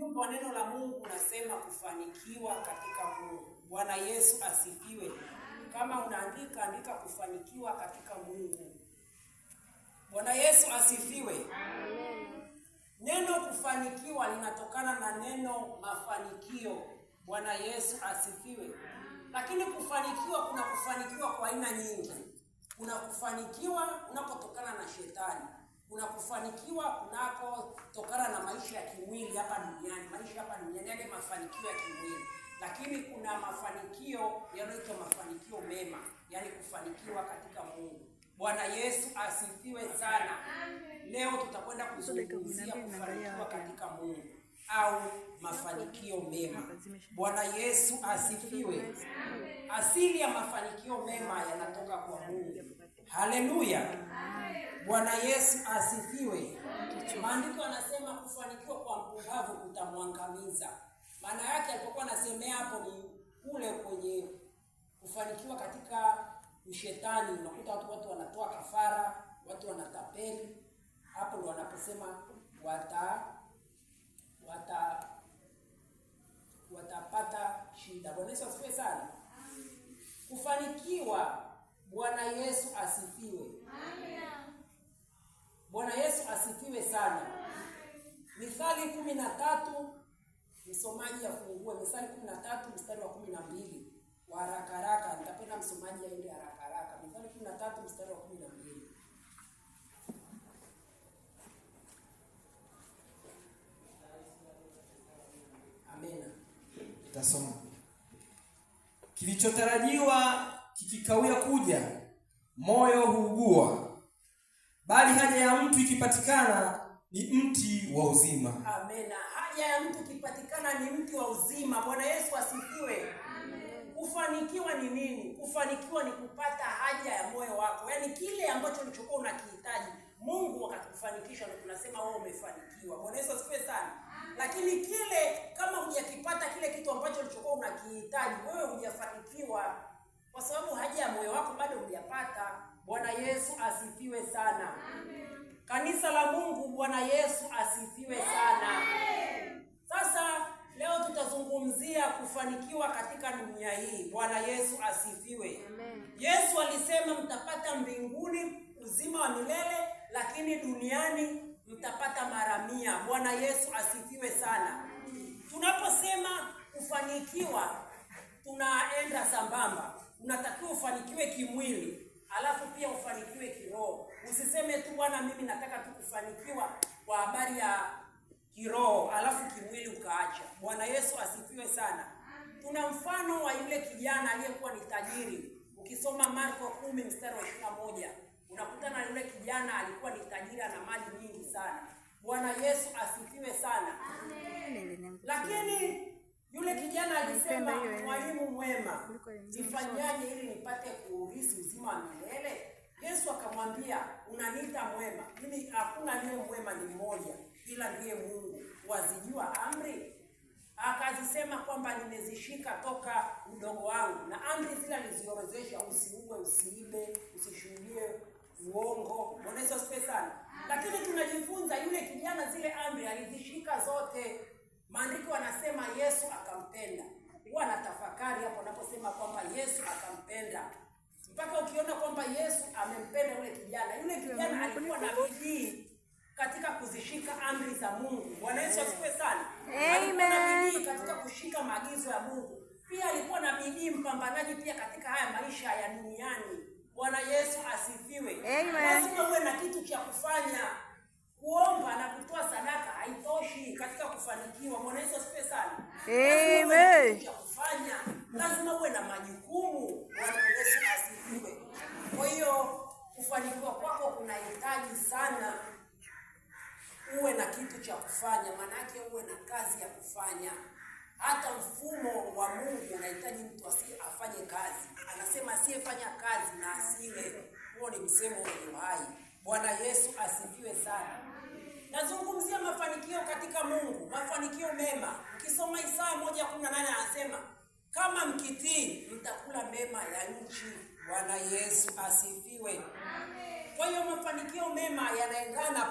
ujumbe wa neno la Mungu unasema kufanikiwa katika Mungu. Bwana Yesu asifiwe. Kama unaandika, andika kufanikiwa katika Mungu. Bwana Yesu asifiwe. Neno kufanikiwa linatokana na neno mafanikio. Bwana Yesu asifiwe. Lakini kufanikiwa, kuna kufanikiwa kwa aina nyingi. Kuna kufanikiwa unakotokana na shetani. Kuna kufanikiwa kunakotokana na maisha ya kimwili hapa duniani. Maisha hapa duniani yale mafanikio ya kimwili. Lakini kuna mafanikio yanayoitwa mafanikio mema, yani kufanikiwa katika Mungu. Bwana Yesu asifiwe sana. Leo tutakwenda kuzungumzia kufanikiwa katika Mungu au mafanikio mema. Bwana Yesu asifiwe. Asili ya mafanikio mema yanatoka kwa Mungu. Haleluya. Bwana Yesu asifiwe. Maandiko yanasema kufanikiwa kwa mpumbavu kutamwangamiza. Maana yake alipokuwa anasemea hapo ni kule kwenye kufanikiwa katika ushetani. Unakuta watu wanatoa kafara, watu wanatapeli. Hapo ndo wanaposema watapata shida. Bwana Yesu asifiwe sana. Kufanikiwa, Bwana Yesu asifiwe. Bwana Yesu asifiwe sana. Mithali 13, msomaji afungue Mithali 13 mstari wa 12. Wa haraka haraka, nitapenda msomaji aende haraka haraka. Mithali 13 mstari wa 12. Amina. Tutasoma. Kilichotarajiwa kikikawia kuja, moyo huugua, bali haja ya mtu ikipatikana ni mti wa uzima. Amina. Haja ya mtu ikipatikana ni mti wa uzima. Bwana Yesu asifiwe. Kufanikiwa ni nini? Kufanikiwa ni kupata haja ya moyo wako. Yaani kile ambacho ulichokuwa unakihitaji, Mungu akakufanikisha na tunasema wewe umefanikiwa. Bwana Yesu asifiwe sana. Lakini kile kama hujakipata kile kitu ambacho ulichokuwa unakihitaji, wewe hujafanikiwa kwa sababu haja ya moyo wako bado hujapata. Bwana Yesu asifiwe sana. Kanisa la Mungu, Bwana Yesu asifiwe sana. Sasa leo tutazungumzia kufanikiwa katika dunia hii. Bwana Yesu asifiwe. Yesu alisema mtapata mbinguni uzima wa milele, lakini duniani mtapata mara 100. Bwana Yesu asifiwe sana. Tunaposema kufanikiwa, tunaenda sambamba. Unatakiwa ufanikiwe kimwili, alafu pia ufanikiwe kiroho. Usiseme tu bwana mimi nataka tu kufanikiwa kwa habari ya kiroho alafu kimwili ukaacha. Bwana Yesu asifiwe sana. Tuna mfano wa yule kijana aliyekuwa ni tajiri. Ukisoma Marko 10 mstari wa 21, unakutana na yule kijana alikuwa ni tajiri na mali nyingi sana. Bwana Yesu asifiwe sana. Lakini yule kijana alisema, mwalimu mwema, nifanyaje ili nipate kuurithi uzima wa milele? Yesu akamwambia, unaniita mwema? Mimi hakuna aliye mwema, ni mmoja, ila ndiye Mungu. Wazijua amri? Akazisema kwamba nimezishika toka udogo wangu. Na amri zile aliziorodhesha: usiue, usiibe, usishuhudie uongo. Bwana Yesu asifiwe sana. Lakini tunajifunza yule kijana zile amri alizishika zote. Maandiko yanasema Yesu akampenda. Huwa natafakari hapo naposema kwamba Yesu akampenda. Mpaka ukiona kwamba Yesu amempenda yule kijana. Yule kijana alikuwa na bidii katika kuzishika amri za Mungu. Bwana Yesu asifiwe sana. Alikuwa na bidii katika kushika maagizo ya Mungu. Pia alikuwa na bidii, mpambanaji pia katika haya maisha ya duniani. Bwana Yesu asifiwe. Lazima uwe na kitu cha kufanya. Kuomba na kutoa sadaka haitoshi katika kufanikiwa. Bwana Yesu asifiwe sana. Amen. Cha kufanya lazima uwe na majukumu. Bwana Yesu asifiwe. Kwa hiyo kufanikiwa kwako kunahitaji sana uwe na kitu cha kufanya, maana yake uwe na kazi ya kufanya. Hata mfumo wa Mungu unahitaji mtu afanye kazi. Anasema asiyefanya kazi na asile. Huo ni msemo wa hai. Bwana Yesu asifiwe sana. Nazungumzia mafanikio katika Mungu, mafanikio mema. Ukisoma Isaya 1:18 anasema, kama mkitii mtakula mema ya nchi. Bwana Yesu asifiwe. Kwa hiyo mafanikio mema yanaendana